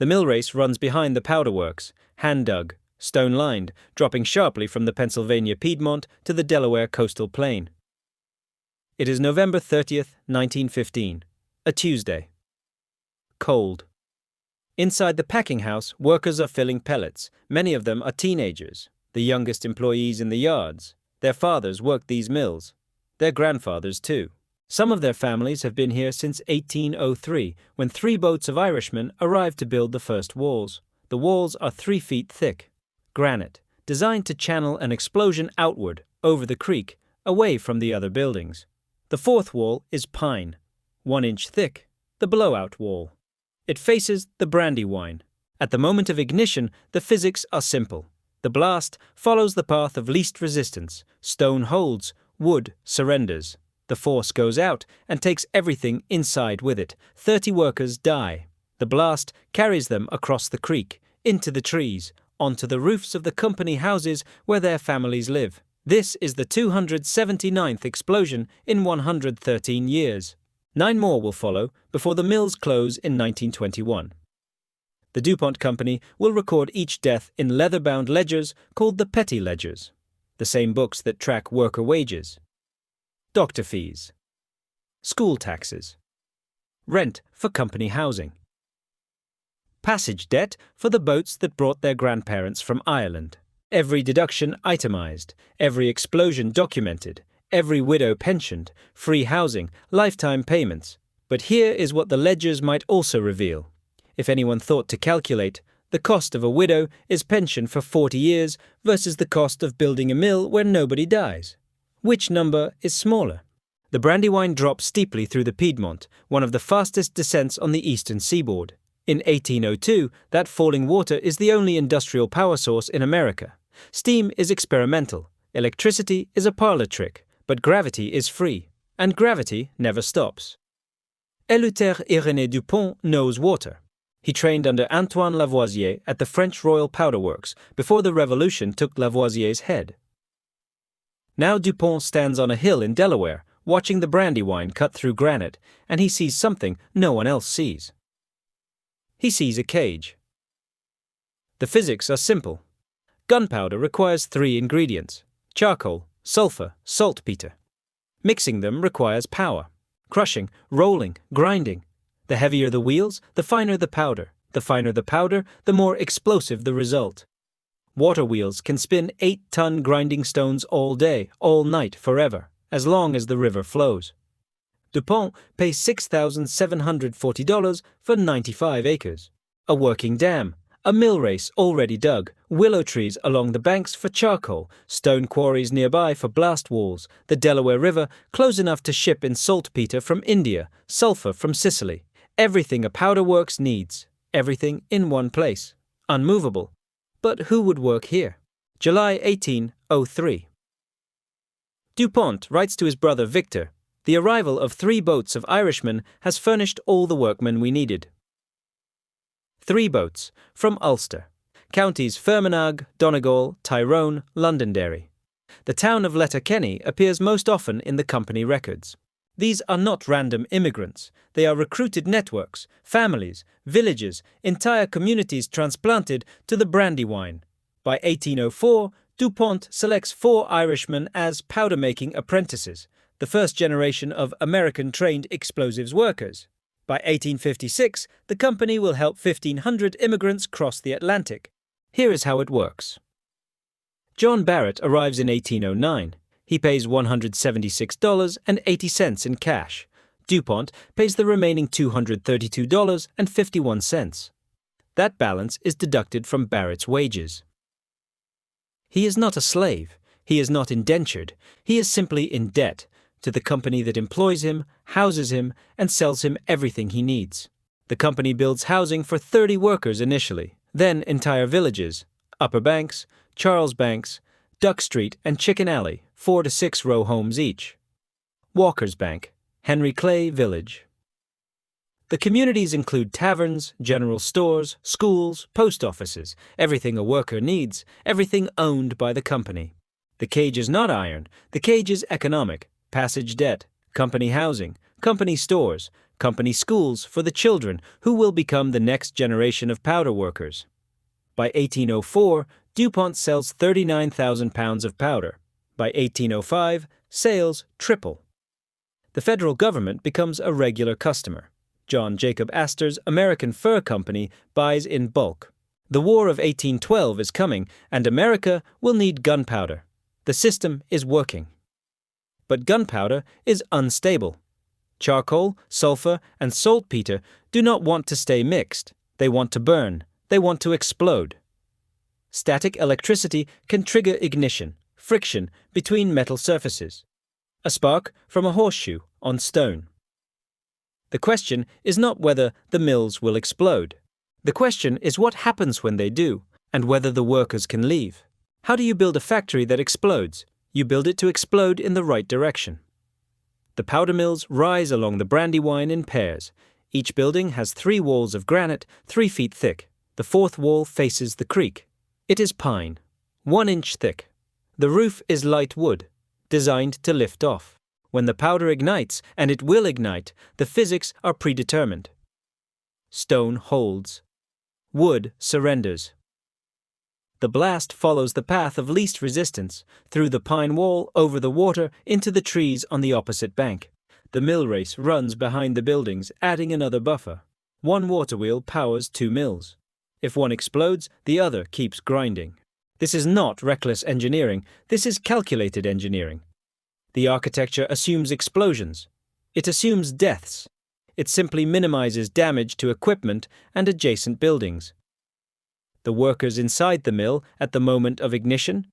The mill race runs behind the powder works, hand-dug, stone-lined, dropping sharply from the Pennsylvania Piedmont to the Delaware coastal plain. It is November 30th, 1915, a Tuesday. Cold. Inside the packing house, workers are filling pellets. Many of them are teenagers, the youngest employees in the yards. Their fathers worked these mills. Their grandfathers, too. Some of their families have been here since 1803, when 3 boats of Irishmen arrived to build the first walls. The walls are 3 feet thick. Granite, designed to channel an explosion outward, over the creek, away from the other buildings. The 4th wall is pine, 1 inch thick, the blowout wall. It faces the Brandywine. At the moment of ignition, the physics are simple. The blast follows the path of least resistance. Stone holds, wood surrenders. The force goes out and takes everything inside with it. 30 workers die. The blast carries them across the creek, into the trees, onto the roofs of the company houses where their families live. This is the 279th explosion in 113 years. 9 more will follow before the mills close in 1921. The DuPont Company will record each death in leather-bound ledgers called the petty ledgers, the same books that track worker wages. Doctor fees. School taxes. Rent for company housing. Passage debt for the boats that brought their grandparents from Ireland. Every deduction itemized, every explosion documented, every widow pensioned, free housing, lifetime payments. But here is what the ledgers might also reveal. If anyone thought to calculate, the cost of a widow is pension for 40 years versus the cost of building a mill where nobody dies. Which number is smaller? The Brandywine drops steeply through the Piedmont, one of the fastest descents on the eastern seaboard. In 1802, that falling water is the only industrial power source in America. Steam is experimental, electricity is a parlor trick, but gravity is free, and gravity never stops. Eleuthère Irénée Dupont knows water. He trained under Antoine Lavoisier at the French Royal Powder Works before the Revolution took Lavoisier's head. Now Dupont stands on a hill in Delaware, watching the Brandywine cut through granite, and he sees something no one else sees. He sees a cage. The physics are simple. Gunpowder requires 3 ingredients: charcoal, sulfur, saltpeter. Mixing them requires power. Crushing, rolling, grinding. The heavier the wheels, the finer the powder. The finer the powder, the more explosive the result. Water wheels can spin 8-ton grinding stones all day, all night, forever, as long as the river flows. DuPont pays $6,740 for 95 acres. A working dam, a mill race already dug, willow trees along the banks for charcoal, stone quarries nearby for blast walls, the Delaware River close enough to ship in saltpeter from India, sulfur from Sicily. Everything a powder works needs, everything in one place, unmovable. But who would work here? July 1803. DuPont writes to his brother Victor, "The arrival of 3 boats of Irishmen has furnished all the workmen we needed." 3 boats, from Ulster, counties Fermanagh, Donegal, Tyrone, Londonderry. The town of Letterkenny appears most often in the company records. These are not random immigrants. They are recruited networks, families, villages, entire communities transplanted to the Brandywine. By 1804, DuPont selects 4 Irishmen as powder-making apprentices, the first generation of American-trained explosives workers. By 1856, the company will help 1,500 immigrants cross the Atlantic. Here is how it works. John Barrett arrives in 1809. He pays $176.80 in cash. DuPont pays the remaining $232.51. That balance is deducted from Barrett's wages. He is not a slave. He is not indentured. He is simply in debt to the company that employs him, houses him, and sells him everything he needs. The company builds housing for 30 workers initially, then entire villages, Upper Banks, Charles Banks, Duck Street, and Chicken Alley, 4 to 6 row homes each. Walker's Bank, Henry Clay Village. The communities include taverns, general stores, schools, post offices, everything a worker needs, everything owned by the company. The cage is not iron, the cage is economic, passage debt, company housing, company stores, company schools for the children who will become the next generation of powder workers. By 1804, DuPont sells 39,000 pounds of powder. By 1805, sales triple. The federal government becomes a regular customer. John Jacob Astor's American Fur Company buys in bulk. The War of 1812 is coming, and America will need gunpowder. The system is working. But gunpowder is unstable. Charcoal, sulfur, and saltpeter do not want to stay mixed. They want to burn. They want to explode. Static electricity can trigger ignition, friction between metal surfaces. A spark from a horseshoe on stone. The question is not whether the mills will explode. The question is what happens when they do, and whether the workers can leave. How do you build a factory that explodes? You build it to explode in the right direction. The powder mills rise along the Brandywine in pairs. Each building has 3 walls of granite, 3 feet thick. The 4th wall faces the creek. It is pine, 1 inch thick. The roof is light wood, designed to lift off. When the powder ignites, and it will ignite, the physics are predetermined. Stone holds. Wood surrenders. The blast follows the path of least resistance, through the pine wall, over the water, into the trees on the opposite bank. The mill race runs behind the buildings, adding another buffer. 1 water wheel powers 2 mills. If one explodes, the other keeps grinding. This is not reckless engineering, this is calculated engineering. The architecture assumes explosions. It assumes deaths. It simply minimizes damage to equipment and adjacent buildings. The workers inside the mill at the moment of ignition?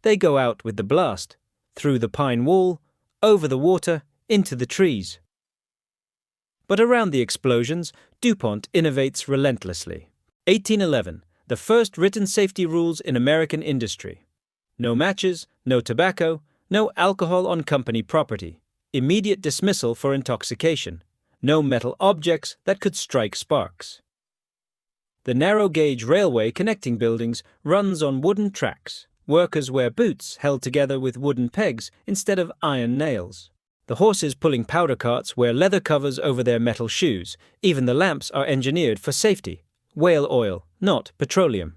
They go out with the blast, through the pine wall, over the water, into the trees. But around the explosions, DuPont innovates relentlessly. 1811, the first written safety rules in American industry. No matches, no tobacco, no alcohol on company property, immediate dismissal for intoxication, no metal objects that could strike sparks. The narrow-gauge railway connecting buildings runs on wooden tracks. Workers wear boots held together with wooden pegs instead of iron nails. The horses pulling powder carts wear leather covers over their metal shoes. Even the lamps are engineered for safety. Whale oil, not petroleum.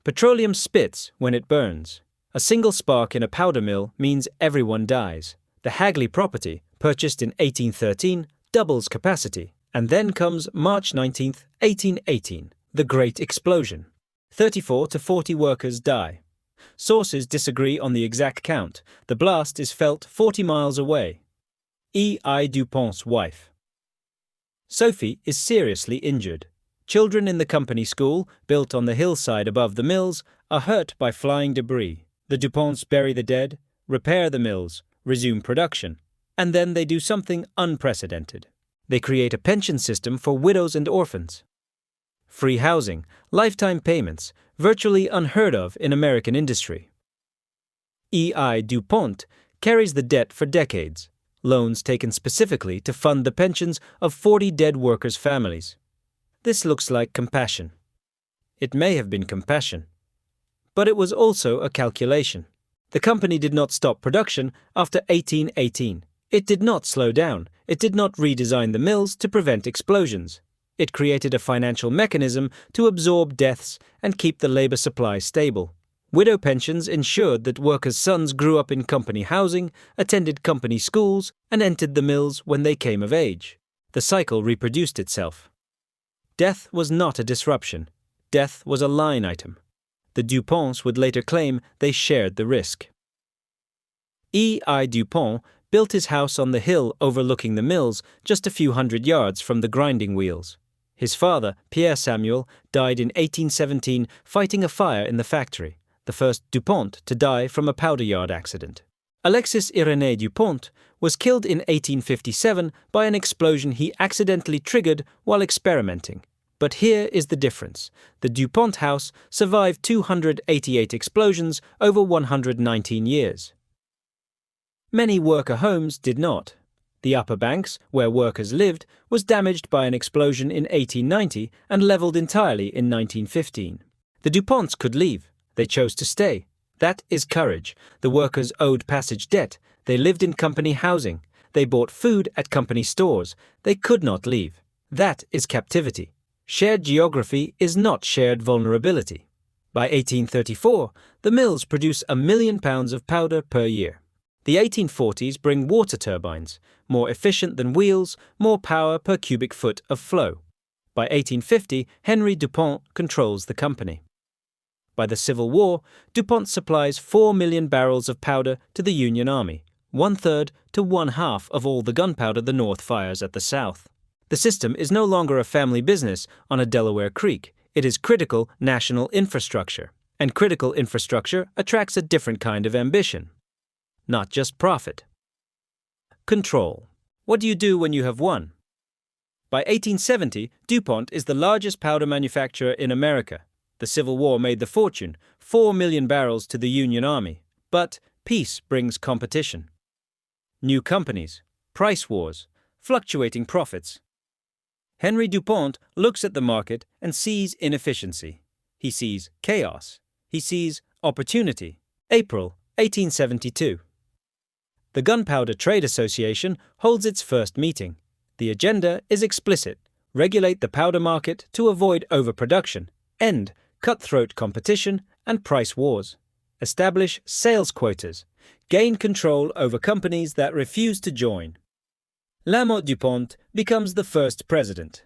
Petroleum spits when it burns. A single spark in a powder mill means everyone dies. The Hagley property, purchased in 1813, doubles capacity. And then comes March 19, 1818, the Great Explosion. 34 to 40 workers die. Sources disagree on the exact count. The blast is felt 40 miles away. E.I. DuPont's wife. Sophie is seriously injured. Children in the company school, built on the hillside above the mills, are hurt by flying debris. The DuPonts bury the dead, repair the mills, resume production, and then they do something unprecedented. They create a pension system for widows and orphans. Free housing, lifetime payments, virtually unheard of in American industry. E.I. DuPont carries the debt for decades, loans taken specifically to fund the pensions of 40 dead workers' families. This looks like compassion. It may have been compassion. But it was also a calculation. The company did not stop production after 1818. It did not slow down. It did not redesign the mills to prevent explosions. It created a financial mechanism to absorb deaths and keep the labor supply stable. Widow pensions ensured that workers' sons grew up in company housing, attended company schools, and entered the mills when they came of age. The cycle reproduced itself. Death was not a disruption. Death was a line item. The DuPonts would later claim they shared the risk. E.I. DuPont built his house on the hill overlooking the mills just a few hundred yards from the grinding wheels. His father, Pierre Samuel, died in 1817 fighting a fire in the factory, the first DuPont to die from a powder yard accident. Alexis Irénée DuPont was killed in 1857 by an explosion he accidentally triggered while experimenting. But here is the difference. The DuPont house survived 288 explosions over 119 years. Many worker homes did not. The Upper Banks, where workers lived, was damaged by an explosion in 1890 and leveled entirely in 1915. The DuPonts could leave. They chose to stay. That is courage. The workers owed passage debt. They lived in company housing. They bought food at company stores. They could not leave. That is captivity. Shared geography is not shared vulnerability. By 1834, the mills produce 1 million pounds of powder per year. The 1840s bring water turbines, more efficient than wheels, more power per cubic foot of flow. By 1850, Henry DuPont controls the company. By the Civil War, DuPont supplies 4 million barrels of powder to the Union Army, 1/3 to 1/2 of all the gunpowder the North fires at the South. The system is no longer a family business on a Delaware creek. It is critical national infrastructure. And critical infrastructure attracts a different kind of ambition. Not just profit. Control. What do you do when you have won? By 1870, DuPont is the largest powder manufacturer in America. The Civil War made the fortune, 4 million barrels to the Union Army. But peace brings competition. New companies, price wars, fluctuating profits. Henry DuPont looks at the market and sees inefficiency. He sees chaos. He sees opportunity. April 1872. The Gunpowder Trade Association holds its first meeting. The agenda is explicit: regulate the powder market to avoid overproduction, end cutthroat competition and price wars, establish sales quotas, gain control over companies that refuse to join. Lamont DuPont becomes the first president.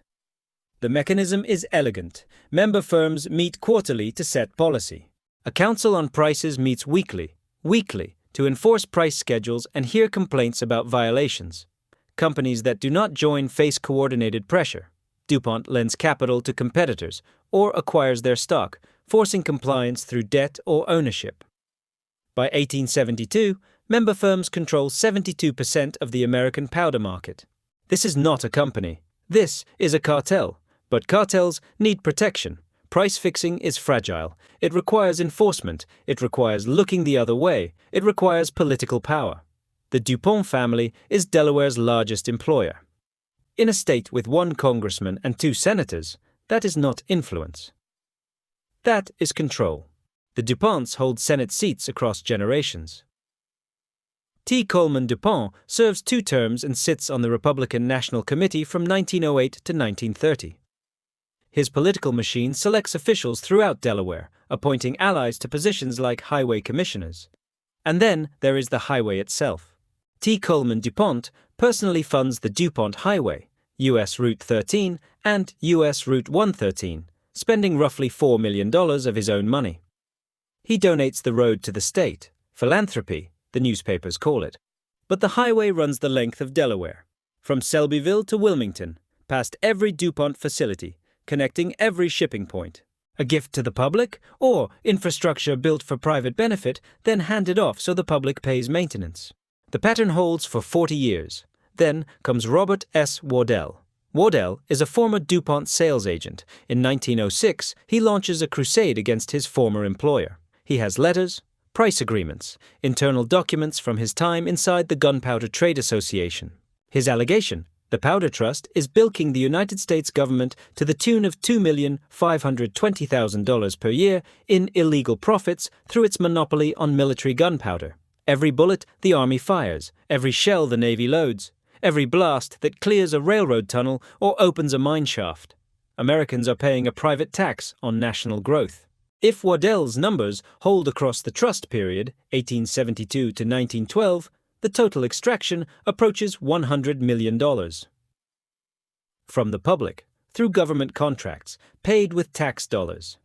The mechanism is elegant. Member firms meet quarterly to set policy. A council on prices meets weekly, to enforce price schedules and hear complaints about violations. Companies that do not join face coordinated pressure. DuPont lends capital to competitors or acquires their stock, forcing compliance through debt or ownership. By 1872, member firms control 72% of the American powder market. This is not a company. This is a cartel. But cartels need protection. Price fixing is fragile. It requires enforcement. It requires looking the other way. It requires political power. The DuPont family is Delaware's largest employer. In a state with 1 congressman and 2 senators, that is not influence. That is control. The DuPonts hold Senate seats across generations. T. Coleman DuPont serves 2 terms and sits on the Republican National Committee from 1908 to 1930. His political machine selects officials throughout Delaware, appointing allies to positions like highway commissioners. And then there is the highway itself. T. Coleman DuPont personally funds the DuPont Highway, U.S. Route 13 and U.S. Route 113, spending roughly $4 million of his own money. He donates the road to the state, philanthropy, the newspapers call it. But the highway runs the length of Delaware, from Selbyville to Wilmington, past every DuPont facility, connecting every shipping point. A gift to the public, or infrastructure built for private benefit, then handed off so the public pays maintenance. The pattern holds for 40 years. Then comes Robert S. Waddell. Waddell is a former DuPont sales agent. In 1906, he launches a crusade against his former employer. He has letters, price agreements, internal documents from his time inside the Gunpowder Trade Association. His allegation: the Powder Trust is bilking the United States government to the tune of $2,520,000 per year in illegal profits through its monopoly on military gunpowder. Every bullet the Army fires, every shell the Navy loads, every blast that clears a railroad tunnel or opens a mine shaft. Americans are paying a private tax on national growth. If Waddell's numbers hold across the trust period, 1872 to 1912, the total extraction approaches $100 million. From the public, through government contracts, paid with tax dollars.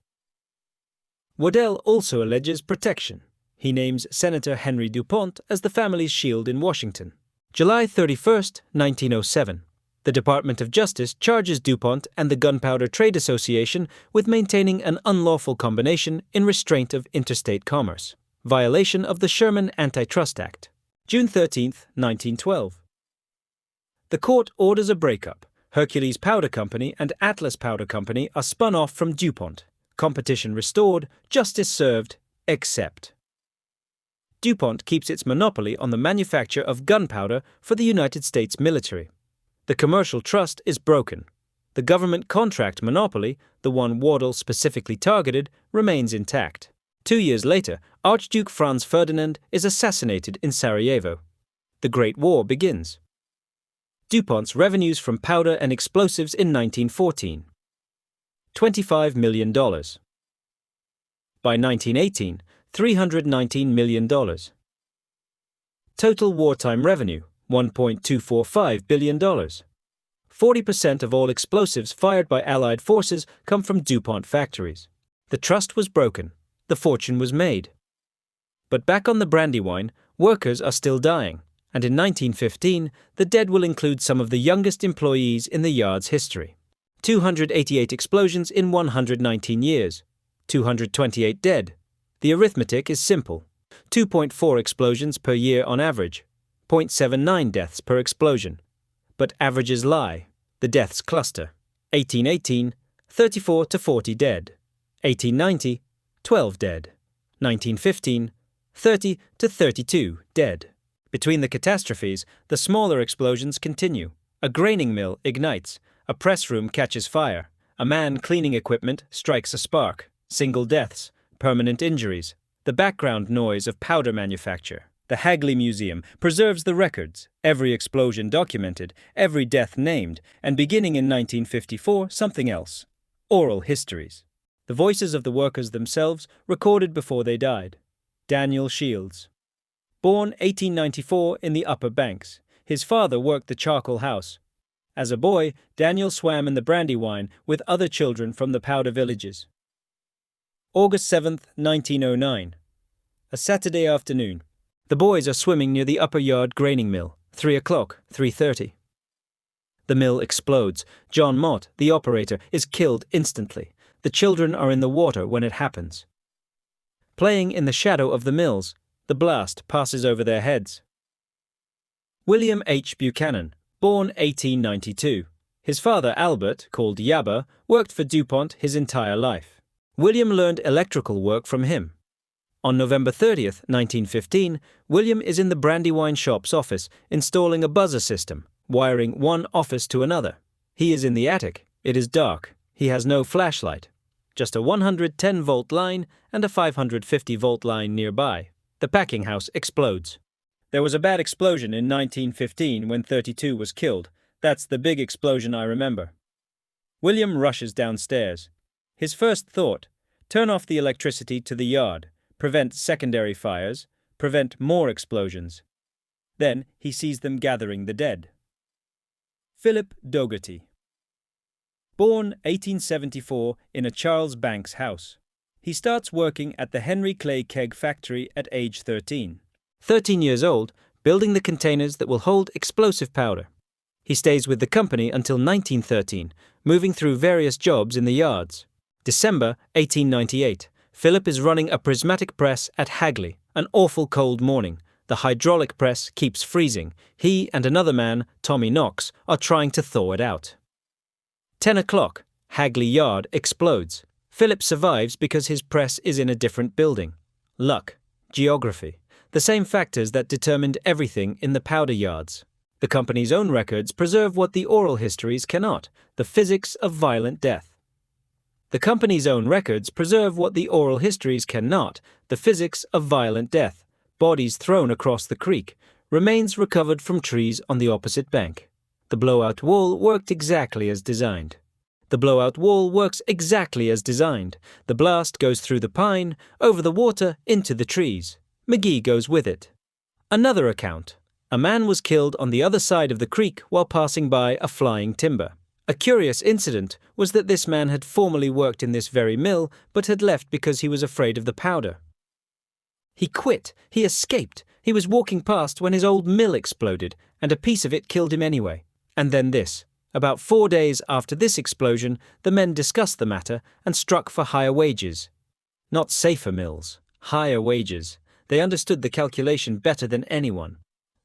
Waddell also alleges protection. He names Senator Henry DuPont as the family's shield in Washington. July 31, 1907. The Department of Justice charges DuPont and the Gunpowder Trade Association with maintaining an unlawful combination in restraint of interstate commerce, violation of the Sherman Antitrust Act. June 13, 1912. The court orders a breakup. Hercules Powder Company and Atlas Powder Company are spun off from DuPont. Competition restored, justice served, except DuPont keeps its monopoly on the manufacture of gunpowder for the United States military. The commercial trust is broken. The government contract monopoly, the one Waddell specifically targeted, remains intact. 2 years later, Archduke Franz Ferdinand is assassinated in Sarajevo. The Great War begins. DuPont's revenues from powder and explosives in 1914. $25 million. By 1918, $319 million. Total wartime revenue, $1.245 billion. 40% of all explosives fired by Allied forces come from DuPont factories. The trust was broken. The fortune was made. But back on the Brandywine, workers are still dying, and in 1915, the dead will include some of the youngest employees in the yard's history. 288 explosions in 119 years. 228 dead. The arithmetic is simple. 2.4 explosions per year on average. 0.79 deaths per explosion. But averages lie. The deaths cluster. 1818, 34 to 40 dead. 1890, 12 dead. 1915, 30 to 32 dead. Between the catastrophes, the smaller explosions continue. A graining mill ignites. A press room catches fire. A man cleaning equipment strikes a spark. Single deaths. Permanent injuries. The background noise of powder manufacture. The Hagley Museum preserves the records, every explosion documented, every death named, and beginning in 1954, something else. Oral histories. The voices of the workers themselves recorded before they died. Daniel Shields. Born 1894 in the Upper Banks. His father worked the charcoal house. As a boy, Daniel swam in the Brandywine with other children from the powder villages. August 7, 1909. A Saturday afternoon. The boys are swimming near the upper yard graining mill. 3 o'clock, 3:30. The mill explodes. John Mott, the operator, is killed instantly. The children are in the water when it happens. Playing in the shadow of the mills, the blast passes over their heads. William H. Buchanan, born 1892. His father, Albert, called Yabba, worked for DuPont his entire life. William learned electrical work from him. On November 30th, 1915, William is in the Brandywine shop's office installing a buzzer system, wiring one office to another. He is in the attic. It is dark. He has no flashlight. Just a 110-volt line and a 550-volt line nearby. The packing house explodes. There was a bad explosion in 1915 when 32 was killed. That's the big explosion I remember. William rushes downstairs. His first thought, turn off the electricity to the yard. Prevent secondary fires, prevent more explosions. Then he sees them gathering the dead. Philip Dougherty. Born 1874 in a Charles Banks house. He starts working at the Henry Clay Keg factory at age 13. 13 years old, building the containers that will hold explosive powder. He stays with the company until 1913, moving through various jobs in the yards. December 1898. Philip is running a prismatic press at Hagley. An awful cold morning. The hydraulic press keeps freezing. He and another man, Tommy Knox, are trying to thaw it out. 10 o'clock. Hagley Yard explodes. Philip survives because his press is in a different building. Luck. Geography. The same factors that determined everything in the powder yards. The company's own records preserve what the oral histories cannot, the physics of violent death. The company's own records preserve what the oral histories cannot, the physics of violent death, bodies thrown across the creek, remains recovered from trees on the opposite bank. The blowout wall worked exactly as designed. The blowout wall works exactly as designed. The blast goes through the pine, over the water, into the trees. McGee goes with it. Another account. A man was killed on the other side of the creek while passing by a flying timber. A curious incident was that this man had formerly worked in this very mill, but had left because he was afraid of the powder. He quit. He escaped. He was walking past when his old mill exploded, and a piece of it killed him anyway. And then this. About 4 days after this explosion, the men discussed the matter and struck for higher wages. Not safer mills, higher wages. They understood the calculation better than anyone.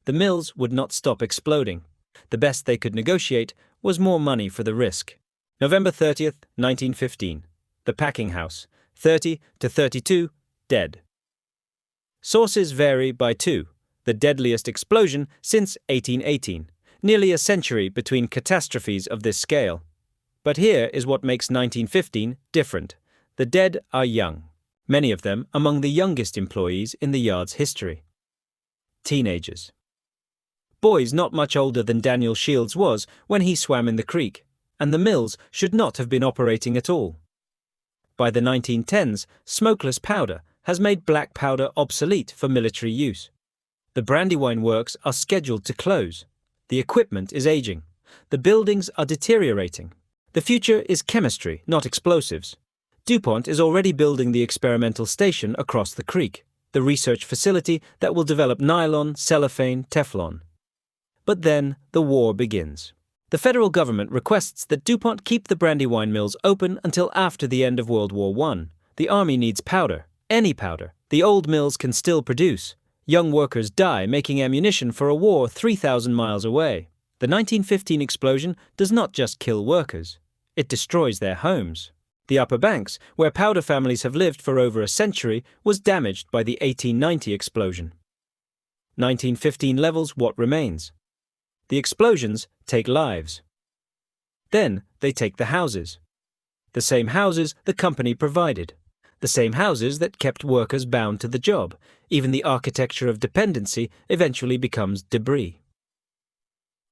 The mills would not stop exploding. The best they could negotiate was more money for the risk. November 30th, 1915. The packing house. 30 to 32 dead. Sources vary by 2. The deadliest explosion since 1818. Nearly a century between catastrophes of this scale. But here is what makes 1915 different. The dead are young. Many of them among the youngest employees in the yard's history. Teenagers. boys not much older than Daniel Shields was when he swam in the creek, and the mills should not have been operating at all. By the 1910s, smokeless powder has made black powder obsolete for military use. The Brandywine works are scheduled to close. The equipment is aging. The buildings are deteriorating. The future is chemistry, not explosives. DuPont is already building the experimental station across the creek, the research facility that will develop nylon, cellophane, Teflon. But then the war begins. The federal government requests that DuPont keep the Brandywine mills open until after the end of World War I. The Army needs powder, any powder. The old mills can still produce. Young workers die making ammunition for a war 3,000 miles away. The 1915 explosion does not just kill workers. It destroys their homes. The Upper Banks, where powder families have lived for over a century, was damaged by the 1890 explosion. 1915 levels what remains. The explosions take lives. Then they take the houses. The same houses the company provided. The same houses that kept workers bound to the job. Even the architecture of dependency eventually becomes debris.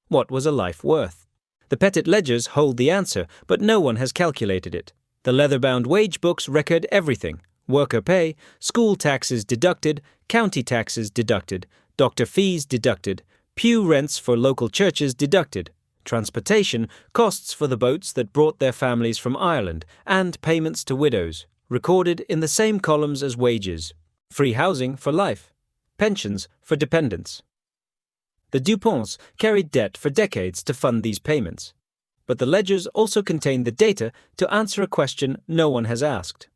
What was a life worth? The Pettit ledgers hold the answer, but no one has calculated it. The leather-bound wage books record everything: worker pay, school taxes deducted, county taxes deducted, doctor fees deducted, pew rents for local churches deducted, transportation, costs for the boats that brought their families from Ireland, and payments to widows, recorded in the same columns as wages, free housing for life, pensions for dependents. The DuPonts carried debt for decades to fund these payments. But the ledgers also contain the data to answer a question no one has asked.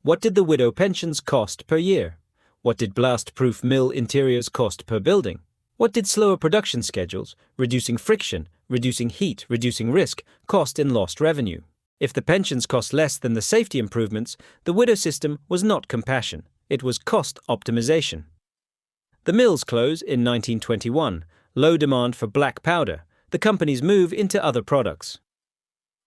What did the widow pensions cost per year? What did blast-proof mill interiors cost per building? What did slower production schedules, reducing friction, reducing heat, reducing risk, cost in lost revenue? If the pensions cost less than the safety improvements, the widow system was not compassion. It was cost optimization. The mills close in 1921, low demand for black powder. The companies move into other products.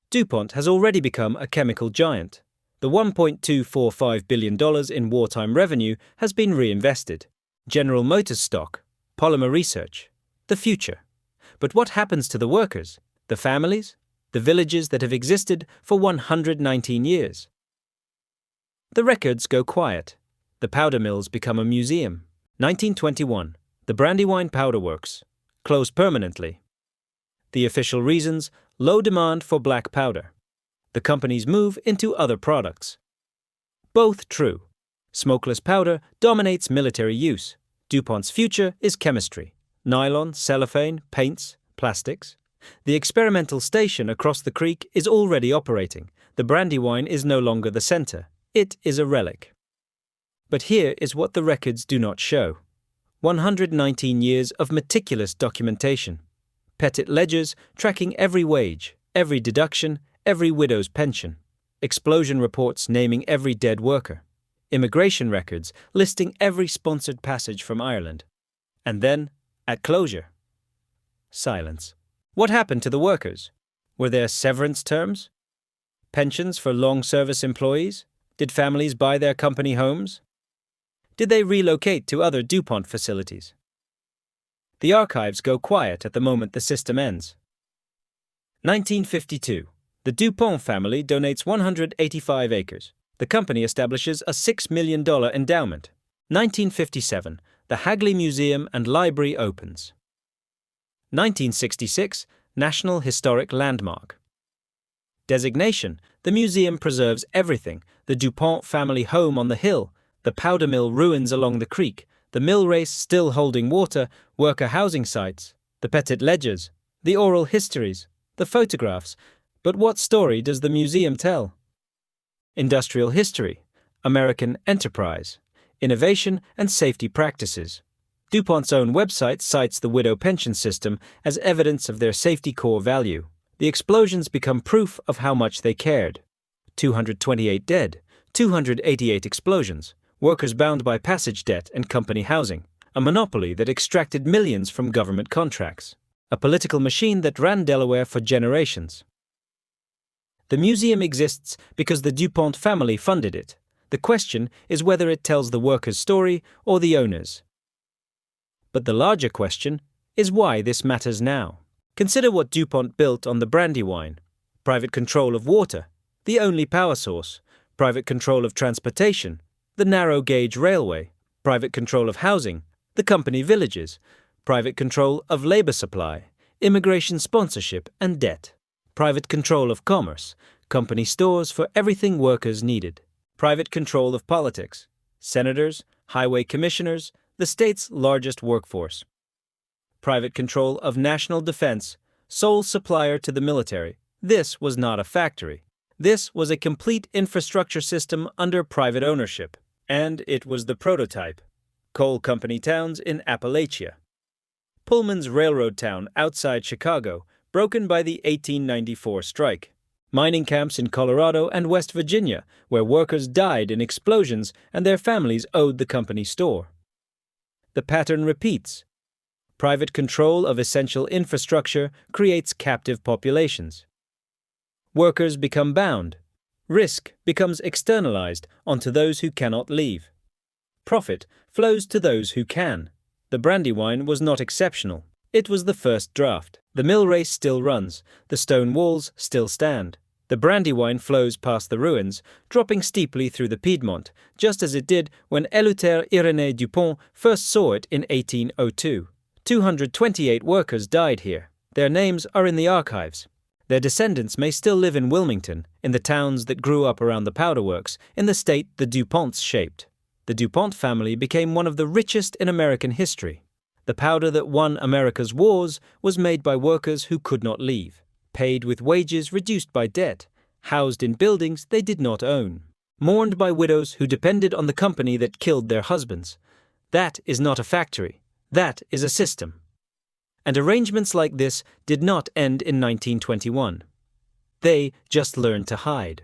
DuPont has already become a chemical giant. The $1.245 billion in wartime revenue has been reinvested. General Motors stock, polymer research, the future. But what happens to the workers, the families, the villages that have existed for 119 years? The records go quiet. The powder mills become a museum. 1921, the Brandywine Powder Works, close permanently. The official reasons: low demand for black powder. The companies move into other products. Both true. Smokeless powder dominates military use. DuPont's future is chemistry: nylon, cellophane, paints, plastics. The experimental station across the creek is already operating. The Brandywine is no longer the center. It is a relic. But here is what the records do not show. 119 years of meticulous documentation. Pettit ledgers tracking every wage, every deduction, every widow's pension. Explosion reports naming every dead worker. Immigration records listing every sponsored passage from Ireland. And then, at closure, silence. What happened to the workers? Were there severance terms? Pensions for long-service employees? Did families buy their company homes? Did they relocate to other DuPont facilities? The archives go quiet at the moment the system ends. 1952. The DuPont family donates 185 acres. The company establishes a $6 million endowment. 1957. The Hagley Museum and Library opens. 1966. National Historic Landmark. Designation: the museum preserves everything: the DuPont family home on the hill, the powder mill ruins along the creek, the mill race still holding water, worker housing sites, the Pettit ledgers, the oral histories, the photographs. But what story does the museum tell? Industrial history, American enterprise, innovation and safety practices. DuPont's own website cites the widow pension system as evidence of their safety core value. The explosions become proof of how much they cared. 228 dead, 288 explosions, workers bound by passage debt and company housing, a monopoly that extracted millions from government contracts, a political machine that ran Delaware for generations. The museum exists because the DuPont family funded it. The question is whether it tells the workers' story or the owners. But the larger question, is why this matters now. Consider what DuPont built on the Brandywine. Private control of water, the only power source. Private control of transportation, the narrow-gauge railway. Private control of housing, the company villages. Private control of labor supply, immigration sponsorship and debt. Private control of commerce, company stores for everything workers needed. Private control of politics, senators, highway commissioners, the state's largest workforce. Private control of national defense, sole supplier to the military. This was not a factory. This was a complete infrastructure system under private ownership, and it was the prototype. Coal company towns in Appalachia. Pullman's railroad town outside Chicago, broken by the 1894 strike. Mining camps in Colorado and West Virginia, where workers died in explosions and their families owed the company store. The pattern repeats. Private control of essential infrastructure creates captive populations. Workers become bound. Risk becomes externalized onto those who cannot leave. Profit flows to those who can. The Brandywine was not exceptional. It was the first draft. The mill race still runs. The stone walls still stand. The Brandywine flows past the ruins, dropping steeply through the Piedmont, just as it did when Eleuthère Irénée Dupont first saw it in 1802. 228 workers died here. Their names are in the archives. Their descendants may still live in Wilmington, in the towns that grew up around the powder works, in the state the DuPonts shaped. The DuPont family became one of the richest in American history. The powder that won America's wars was made by workers who could not leave, paid with wages reduced by debt, housed in buildings they did not own, mourned by widows who depended on the company that killed their husbands. That is not a factory. That is a system. And arrangements like this did not end in 1921. They just learned to hide.